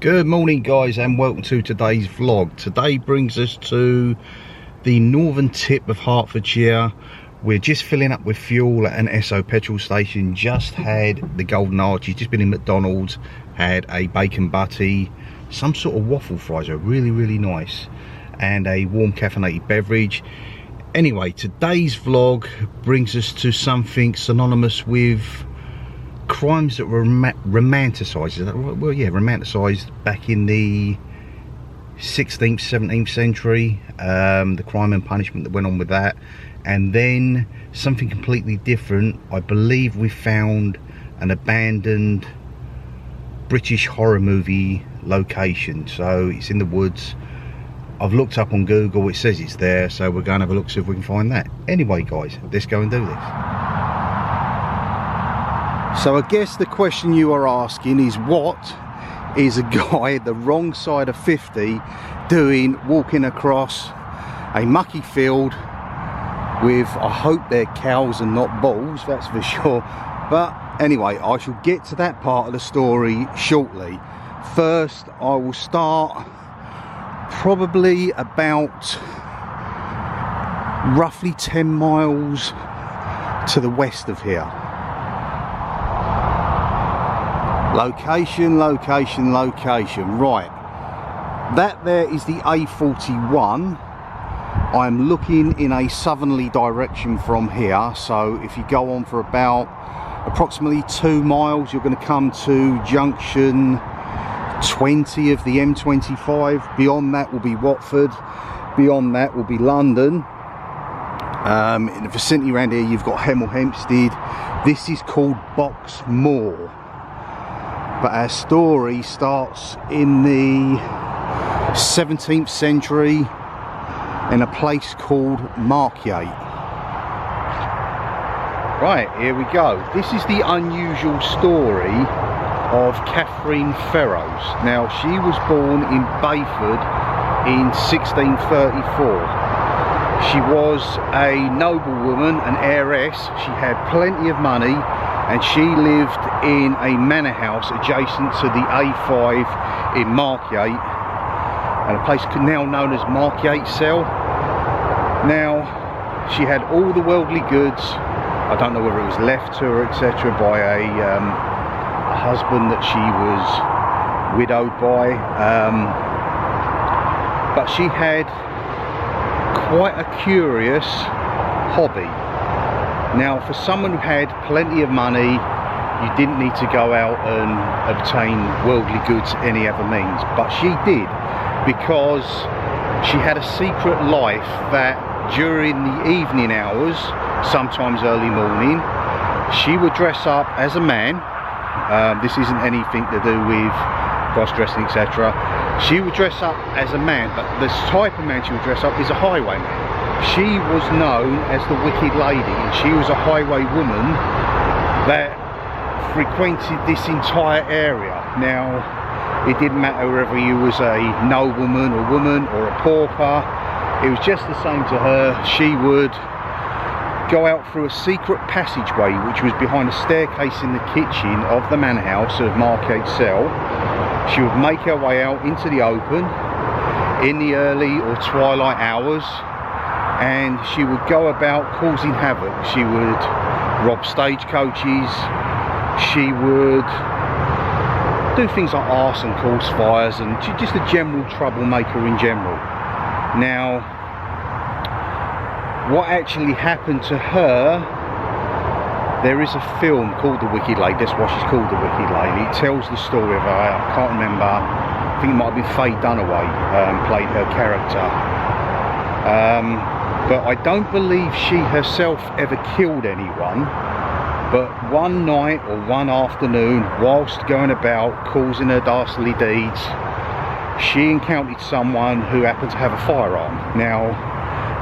Good morning guys, and welcome to today's vlog. Today brings us to the northern tip of Hertfordshire. We're just filling up with fuel at an Esso petrol station. Just had the Golden Arches, just been in McDonald's, had a bacon butty, some sort of waffle fries are really nice, and a warm caffeinated beverage. Anyway, today's vlog brings us to something synonymous with crimes that were romanticised. Well, yeah, romanticised back in the 16th, 17th century. The crime and punishment that went on with that, and then something completely different. I believe we found an abandoned British horror movie location, so it's in the woods. I've looked up on Google, it says it's there, so we're going to have a look, see if we can find that. Anyway guys, let's go and do this. So I guess the question you are asking is, what is a guy the wrong side of 50 doing walking across a mucky field with, I hope they're cows and not bulls, that's for sure. But anyway, I shall get to that part of the story shortly. First, I will start probably about roughly 10 miles to the west of here. Location. Right, that there is the A41. I'm looking in a southerly direction from here, so if you go on for about approximately 2 miles, you're going to come to junction 20 of the M25. Beyond that will be Watford, beyond that will be London. In the vicinity around here you've got Hemel Hempstead. This is called Box Moor. But our story starts in the 17th century in a place called Markyate. Right, here we go. This is the unusual story of Catherine Ferrars. Now, she was born in Bayford in 1634. She was a noblewoman, an heiress. She had plenty of money, and she lived in a manor house adjacent to the A5 in Markyate, and a place now known as Markyate Cell. Now, she had all the worldly goods. I don't know whether it was left to her, etc., by a husband that she was widowed by, but she had quite a curious hobby. Now, for someone who had plenty of money, you didn't need to go out and obtain worldly goods any other means, but she did, because she had a secret life that during the evening hours, sometimes early morning, she would dress up as a man. This isn't anything to do with cross-dressing, etc. She would dress up as a man, but the type of man she would dress up is a highwayman. She was known as the Wicked Lady, and she was a highway woman that frequented this entire area. Now, it didn't matter whether you was a nobleman or woman or a pauper, it was just the same to her. She would go out through a secret passageway which was behind a staircase in the kitchen of the manor house of Markyate Cell. She would make her way out into the open in the early or twilight hours, and she would go about causing havoc. She would rob stagecoaches, she would do things like arson, cause fires, and just a general troublemaker in general. Now, what actually happened to her, there is a film called The Wicked Lady. That's why she's called The Wicked Lady. It tells the story of her. I can't remember, I think it might have been Faye Dunaway played her character. But I don't believe she herself ever killed anyone, but one night or one afternoon, whilst going about causing her dastardly deeds, she encountered someone who happened to have a firearm. Now,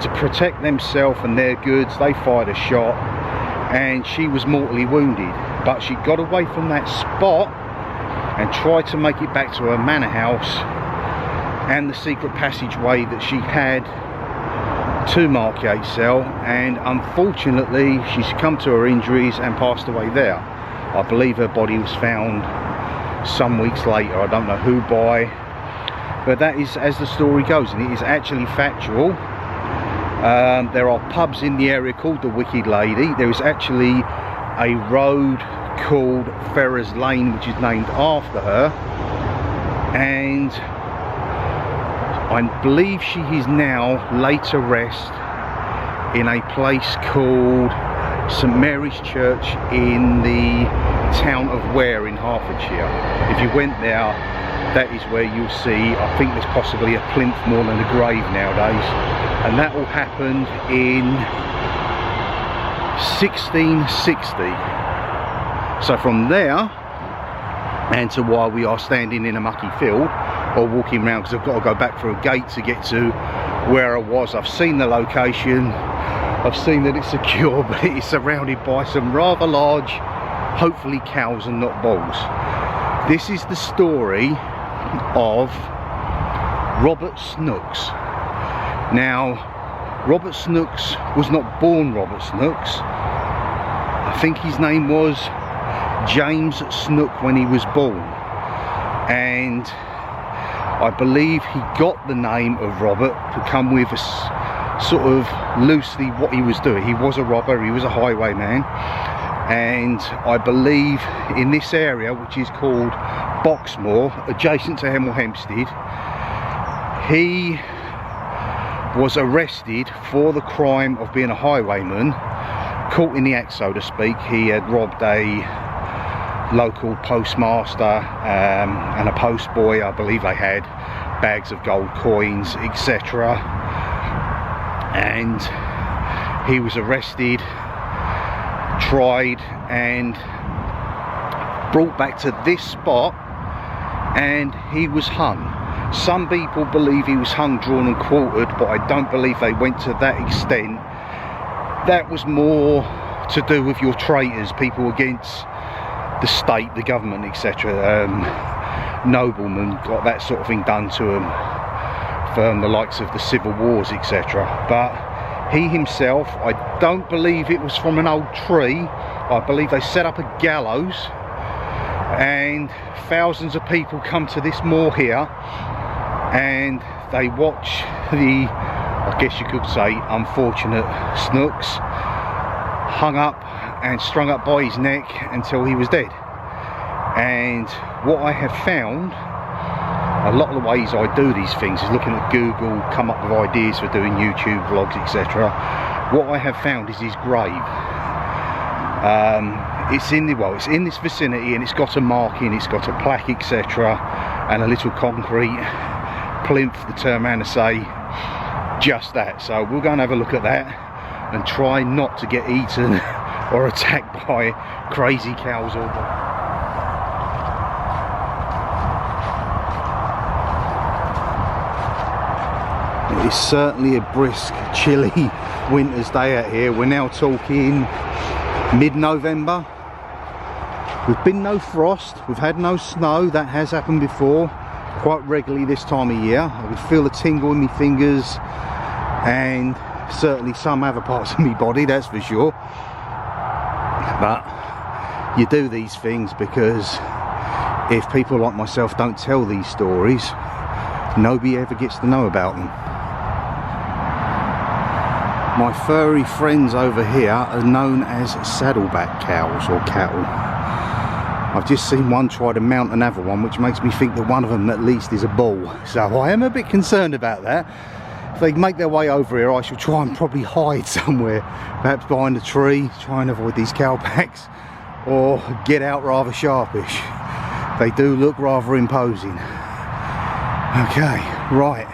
to protect themselves and their goods, they fired a shot, and she was mortally wounded, but she got away from that spot and tried to make it back to her manor house and the secret passageway that she had to Markyate Cell, and unfortunately she succumbed to her injuries and passed away there. I believe her body was found some weeks later. I don't know who by, but that is as the story goes, and it is actually factual. There are pubs in the area called the Wicked Lady. There is actually a road called Ferrers Lane which is named after her, and I believe she is now laid to rest in a place called St Mary's Church in the town of Ware in Hertfordshire. If you went there, that is where you'll see, I think there's possibly a plinth more than a grave nowadays, and that all happened in 1660. So from there and to why we are standing in a mucky field or walking around, because I've got to go back through a gate to get to where I was. I've seen the location, I've seen that it's secure, but it is surrounded by some rather large, hopefully cows and not bulls. This is the story of Robert Snooks. Now, Robert Snooks was not born Robert Snooks. I think his name was James Snook when he was born, and I believe he got the name of Robert to come with a sort of loosely what he was doing. He was a robber, he was a highwayman, and I believe in this area, which is called Boxmoor, adjacent to Hemel Hempstead, he was arrested for the crime of being a highwayman, caught in the act, so to speak. He had robbed a local postmaster and a postboy. I believe they had bags of gold coins, etc. And he was arrested, tried, and brought back to this spot, and he was hung. Some people believe he was hung, drawn and quartered, but I don't believe they went to that extent. That was more to do with your traitors, people against the state, the government, etc. Noblemen got that sort of thing done to them, from the likes of the civil wars, etc. But he himself, I don't believe it was from an old tree. I believe they set up a gallows, and thousands of people come to this moor here, and they watch the, I guess you could say, unfortunate Snooks hung up and strung up by his neck until he was dead. And what I have found, a lot of the ways I do these things is looking at Google, come up with ideas for doing YouTube vlogs, etc. What I have found is his grave. It's in the, well, it's in this vicinity, and it's got a marking, it's got a plaque, etc., and a little concrete plinth to turn around and say just that. So we'll go and have a look at that and try not to get eaten or attacked by crazy cows or It is certainly a brisk, chilly winter's day out here. We're now talking mid-November. We've been no frost, we've had no snow. That has happened before, quite regularly this time of year. I can feel the tingle in my fingers, and certainly some other parts of my body, that's for sure. But you do these things because if people like myself don't tell these stories, nobody ever gets to know about them. My furry friends over here are known as saddleback cows or cattle. I've just seen one try to mount another one, which makes me think that one of them at least is a bull. So I am a bit concerned about that. If they make their way over here, I shall try and probably hide somewhere, perhaps behind a tree, try and avoid these cow packs, or get out rather sharpish. They do look rather imposing. Okay, right,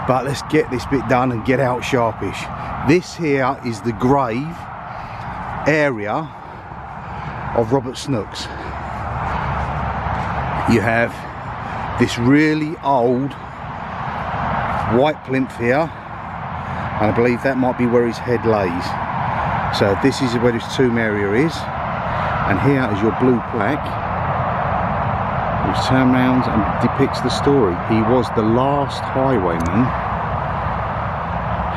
but let's get this bit done and get out sharpish. This here is the grave area of Robert Snooks. You have this really old white plinth here, and I believe that might be where his head lays. So this is where his tomb area is, and here is your blue plaque, which turns around and depicts the story. He was the last highwayman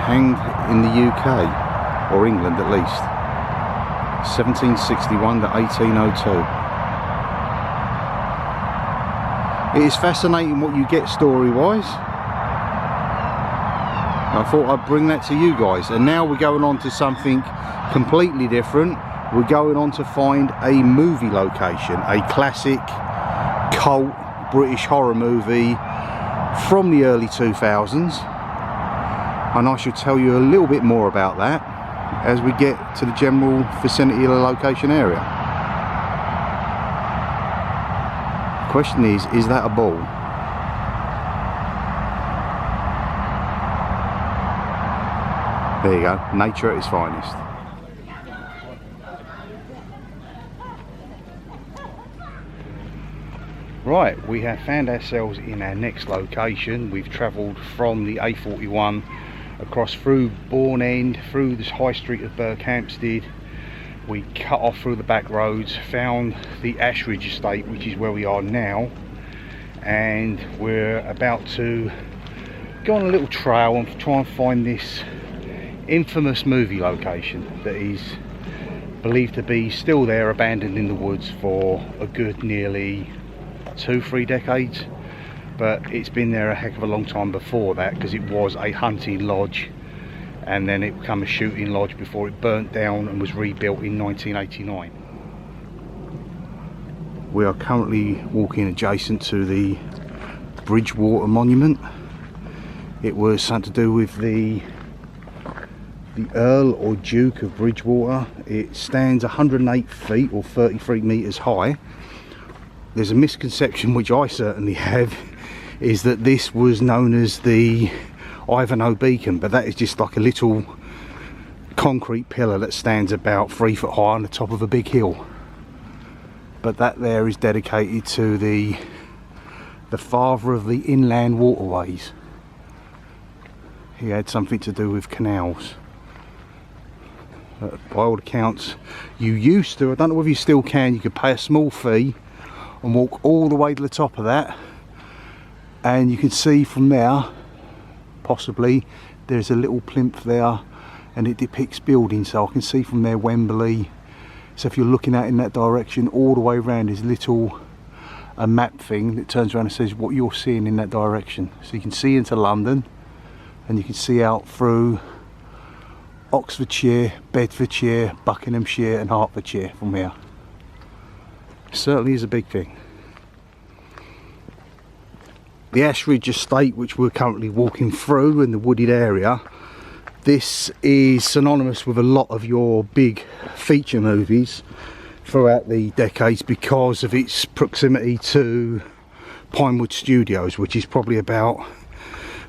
hanged in the UK, or England at least, 1761 to 1802. It is fascinating what you get story-wise. I thought I'd bring that to you guys. And now we're going on to something completely different. We're going on to find a movie location, a classic cult British horror movie from the early 2000s. And I shall tell you a little bit more about that as we get to the general vicinity of the location area. The question is that a ball? There you go, nature at its finest. Right, we have found ourselves in our next location. We've travelled from the A41 across through Bourne End, through this high street of Berkhamsted. We cut off through the back roads, found the Ashridge estate, which is where we are now, and we're about to go on a little trail and try and find this infamous movie location that is believed to be still there, abandoned in the woods for a good nearly 2-3 decades, but it's been there a heck of a long time before that, because it was a hunting lodge and then it became a shooting lodge before it burnt down and was rebuilt in 1989. We are currently walking adjacent to the Bridgewater monument. It was something to do with the Earl or Duke of Bridgewater. It stands 108 feet or 33 meters high. There's a misconception, which I certainly have, is that this was known as the Ivanhoe Beacon, but that is just like a little concrete pillar that stands about 3 foot high on the top of a big hill. But that there is dedicated to the father of the inland waterways. He had something to do with canals. By all accounts, you used to, I don't know whether you still can, you could pay a small fee and walk all the way to the top of that, and you can see from there, possibly, there's a little plinth there and it depicts buildings, so I can see from there Wembley. So if you're looking out in that direction, all the way around is a map thing that turns around and says what you're seeing in that direction. So you can see into London, and you can see out through Oxfordshire, Bedfordshire, Buckinghamshire and Hertfordshire from here. It certainly is a big thing. The Ashridge estate, which we're currently walking through in the wooded area, this is synonymous with a lot of your big feature movies throughout the decades because of its proximity to Pinewood Studios, which is probably about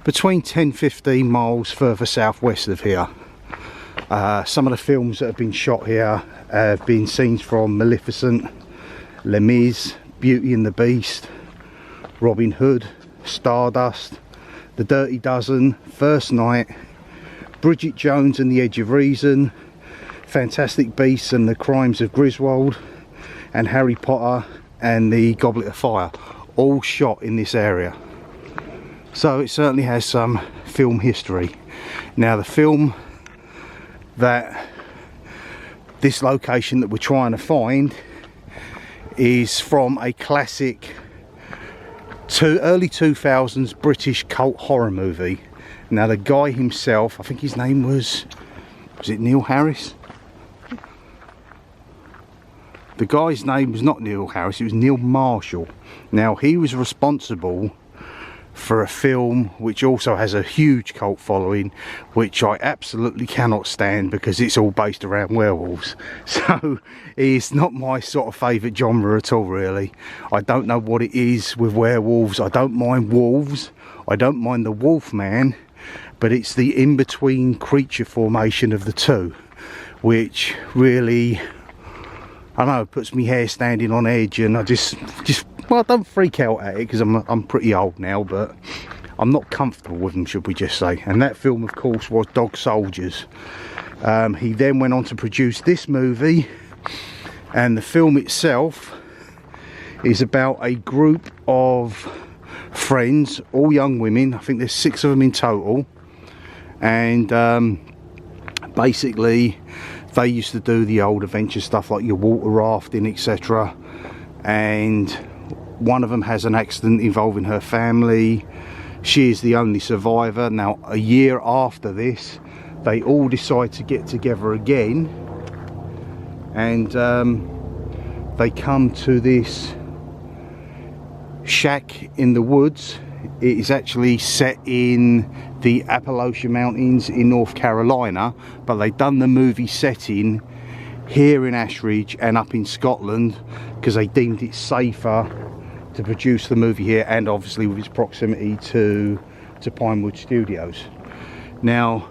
between 10-15 miles further southwest of here. Some of the films that have been shot here have been scenes from Maleficent, Les Mis, Beauty and the Beast, Robin Hood, Stardust, The Dirty Dozen, First Night, Bridget Jones and the Edge of Reason, Fantastic Beasts and the Crimes of Griswold, and Harry Potter and the Goblet of Fire, all shot in this area. So it certainly has some film history. Now the film that this location that we're trying to find is from a classic early 2000s British cult horror movie. Now the guy himself, I think his name was it Neil Harris? The guy's name was not Neil Harris, it was Neil Marshall. Now he was responsible for a film which also has a huge cult following, which I absolutely cannot stand because it's all based around werewolves. So it's not my sort of favourite genre at all, really. I don't know what it is with werewolves. I don't mind wolves, I don't mind the Wolfman, but it's the in-between creature formation of the two which really, I don't know, puts me hair standing on edge, and I just well, I don't freak out at it because I'm pretty old now, but I'm not comfortable with them, should we just say. And that film, of course, was Dog Soldiers. He then went on to produce this movie, and the film itself is about a group of friends, all young women. I think there's 6 of them in total, and basically they used to do the old adventure stuff like your water rafting, etc. And One of them has an accident involving her family. She is the only survivor. Now, a year after this, they all decide to get together again, and they come to this shack in the woods. It is actually set in the Appalachian Mountains in North Carolina, but they've done the movie setting here in Ashridge and up in Scotland because they deemed it safer to produce the movie here, and obviously with its proximity to Pinewood Studios. Now,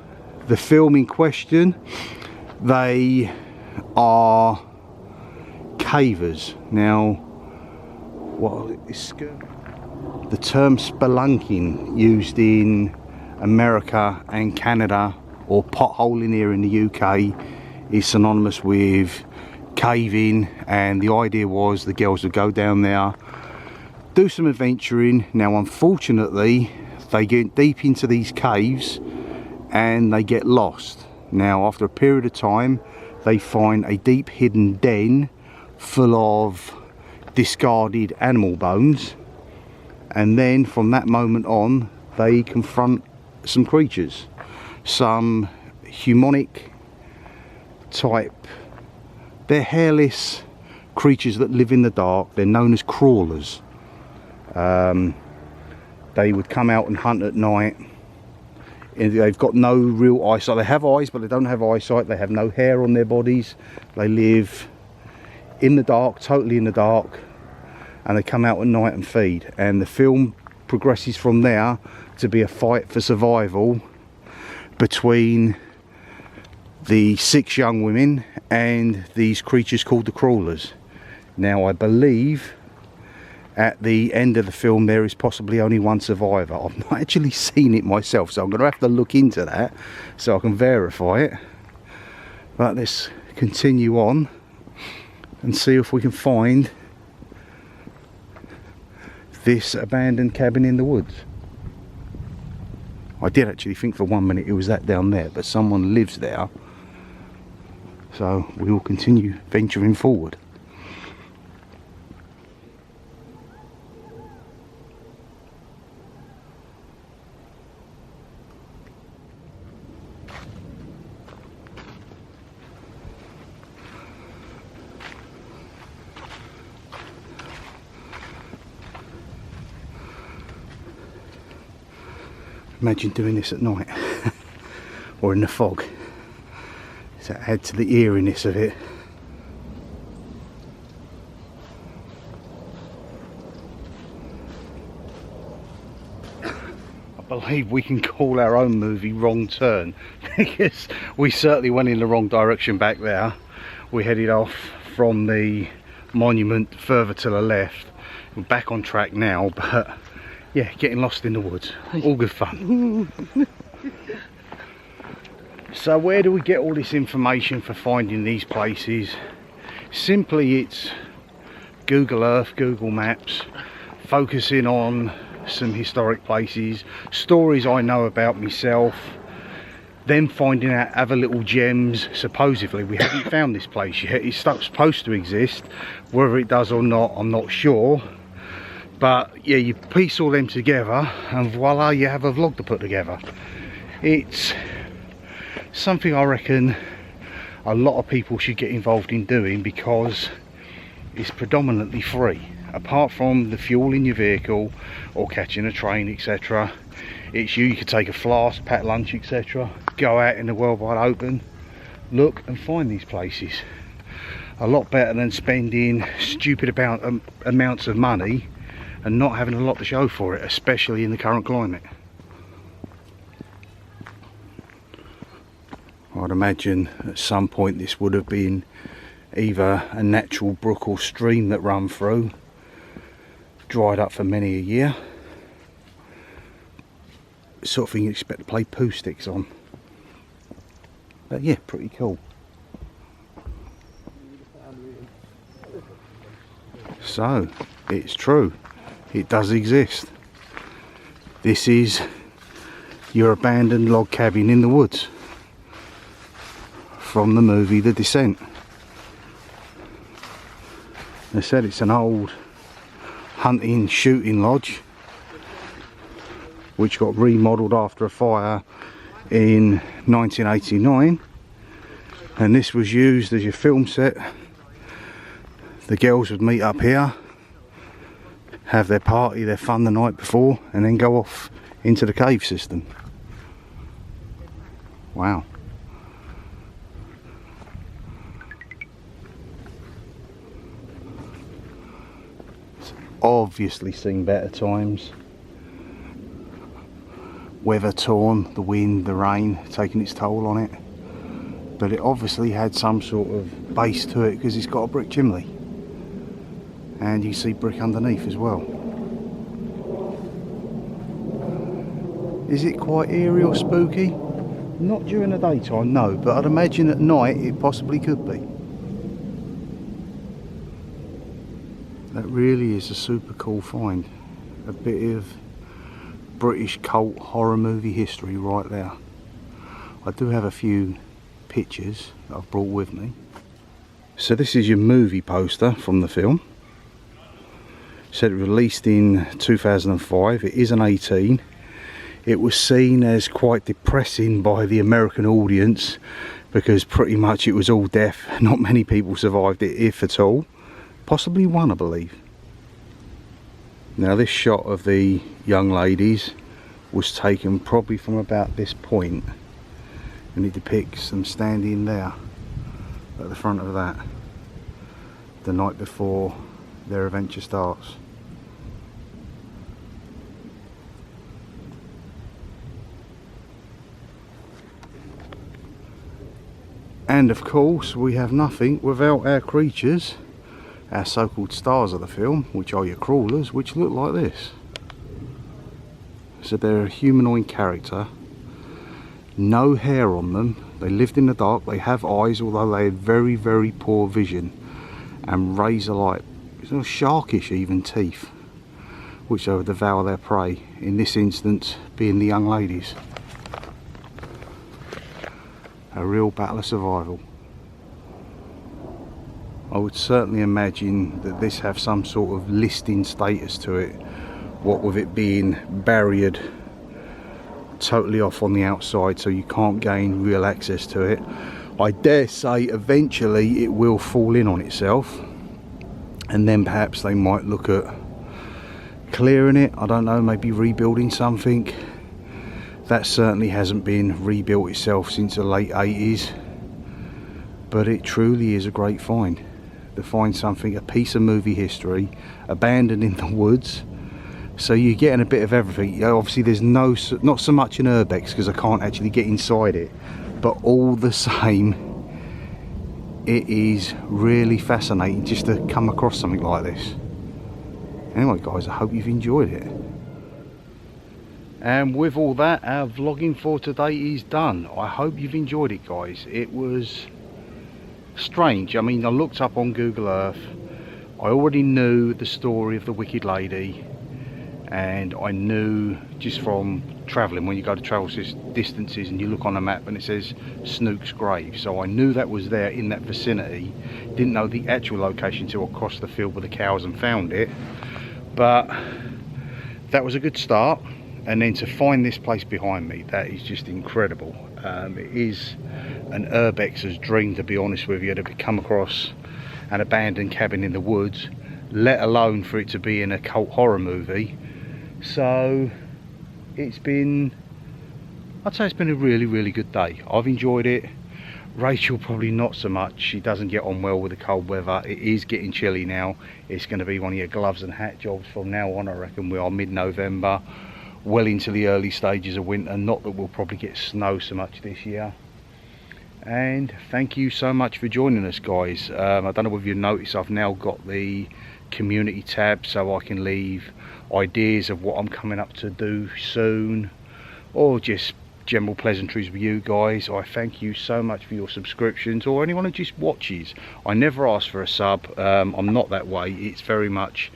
the film in question, they are cavers. Now, what is the term spelunking used in America and Canada, or potholing here in the UK, is synonymous with caving, and the idea was the girls would go down there, do some adventuring. Now, unfortunately, they get deep into these caves and they get lost. Now, after a period of time, they find a deep hidden den full of discarded animal bones, and then from that moment on they confront some creatures, some humanic type. They're hairless creatures that live in the dark. They're known as crawlers. They would come out and hunt at night, and they've got no real eyesight. They have eyes, but they don't have eyesight. They have no hair on their bodies. They live in the dark, totally in the dark, and they come out at night and feed. And the film progresses from there to be a fight for survival between the 6 young women and these creatures called the crawlers. Now, I believe at the end of the film there is possibly only one survivor. I've not actually seen it myself, so I'm going to have to look into that so I can verify it. But let's continue on and see if we can find this abandoned cabin in the woods. I did actually think for 1 minute it was that down there, but someone lives there, so we will continue venturing forward. Imagine doing this at night or in the fog. So add to the eeriness of it. I believe we can call our own movie Wrong Turn, because we certainly went in the wrong direction back there. We headed off from the monument further to the left. We're back on track now, but yeah, getting lost in the woods, all good fun. So where do we get all this information for finding these places? Simply, it's Google Earth, Google Maps, focusing on some historic places, stories I know about myself, then finding out other little gems. Supposedly we haven't found this place yet. It's supposed to exist. Whether it does or not, I'm not sure. But yeah, you piece all them together and voila, you have a vlog to put together. It's something I reckon a lot of people should get involved in doing, because it's predominantly free. Apart from the fuel in your vehicle or catching a train, etc., it's you could take a flask, pack lunch, etc., go out in the world wide open, look and find these places. A lot better than spending stupid amounts of money and not having a lot to show for it, especially in the current climate. I'd imagine at some point this would have been either a natural brook or stream that run through, dried up for many a year. Sort of thing you expect to play poo sticks on. But yeah, pretty cool. So, it's true. It does exist. This is your abandoned log cabin in the woods from the movie The Descent. They said it's an old hunting shooting lodge, which got remodelled after a fire in 1989, and this was used as your film set. The girls would meet up here, have their party, their fun the night before, and then go off into the cave system. Wow. It's obviously seen better times. Weather torn, the wind, the rain taking its toll on it. But it obviously had some sort of base to it because it's got a brick chimney. And you see brick underneath as well. Is it quite eerie or spooky? Not during the daytime, no, but I'd imagine at night it possibly could be. That really is a super cool find. A bit of British cult horror movie history right there. I do have a few pictures that I've brought with me. So this is your movie poster from the film. Said it released in 2005. It is an 18. It was seen as quite depressing by the American audience because pretty much it was all death. Not many people survived it, if at all. Possibly one, I believe. Now this shot of the young ladies was taken probably from about this point, and it depicts them standing there at the front of that the night before their adventure starts. And of course we have nothing without our creatures, our so-called stars of the film, which are your crawlers, which look like this. So they're a humanoid character, no hair on them, they lived in the dark, they have eyes although they had very, very poor vision, and razor-like, sort of sharkish even teeth, which they would devour their prey, in this instance being the young ladies. A real battle of survival. I would certainly imagine that this have some sort of listing status to it, what with it being barriered totally off on the outside so you can't gain real access to it. I dare say eventually it will fall in on itself, and then perhaps they might look at clearing it, I don't know, maybe rebuilding something. That certainly hasn't been rebuilt itself since the late 80s, but it truly is a great find. To find something, a piece of movie history, abandoned in the woods, so you're getting a bit of everything. You know, obviously there's not so much an urbex because I can't actually get inside it, but all the same it is really fascinating just to come across something like this. Anyway guys, I hope you've enjoyed it. And with all that, our vlogging for today is done. I hope you've enjoyed it guys. It was strange. I mean, I looked up on Google Earth, I already knew the story of the Wicked Lady, and I knew just from travelling, when you go to travel distances and you look on a map and it says Snook's grave, so I knew that was there in that vicinity. Didn't know the actual location till I crossed the field with the cows and found it, but that was a good start. And then to find this place behind me, that is just incredible. It is an urbex's dream, to be honest with you, to come across an abandoned cabin in the woods, let alone for it to be in a cult horror movie. So it's been, I'd say it's been a really, really good day. I've enjoyed it. Rachel probably not so much. She doesn't get on well with the cold weather. It is getting chilly now. It's going to be one of your gloves and hat jobs from now on. I reckon we are mid-November, well into the early stages of winter. Not that we'll probably get snow so much this year. And thank you so much for joining us guys. I don't know if you've noticed, I've now got the community tab, so I can leave ideas of what I'm coming up to do soon, or just general pleasantries with you guys. I thank you so much for your subscriptions, or anyone who just watches. I never ask for a sub. I'm not that way. It's very much,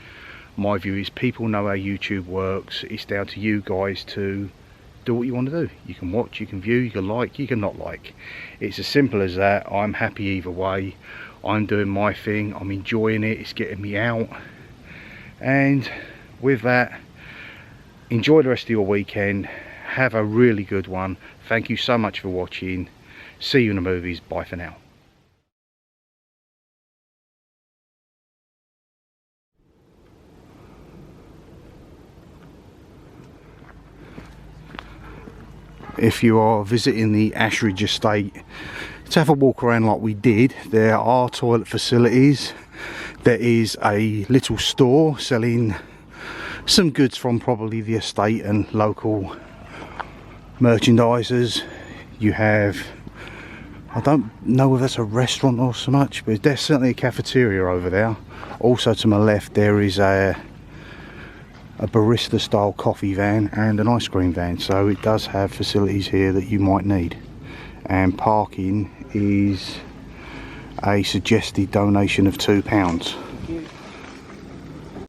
my view is, people know how YouTube works. It's down to you guys to do what you want to do. You can watch, you can view, you can like, you can not like. It's as simple as that. I'm happy either way. I'm doing my thing, I'm enjoying it, it's getting me out, And with that, enjoy the rest of your weekend. Have a really good one. Thank you so much for watching. See you in the movies. Bye for now. If you are visiting the Ashridge estate, to have a walk around like we did, there are toilet facilities. There is a little store selling some goods from probably the estate and local merchandisers. You have, I don't know if that's a restaurant or so much, but there's certainly a cafeteria over there. Also to my left there is a barista style coffee van and an ice cream van, so it does have facilities here that you might need. And parking is a suggested donation of £2.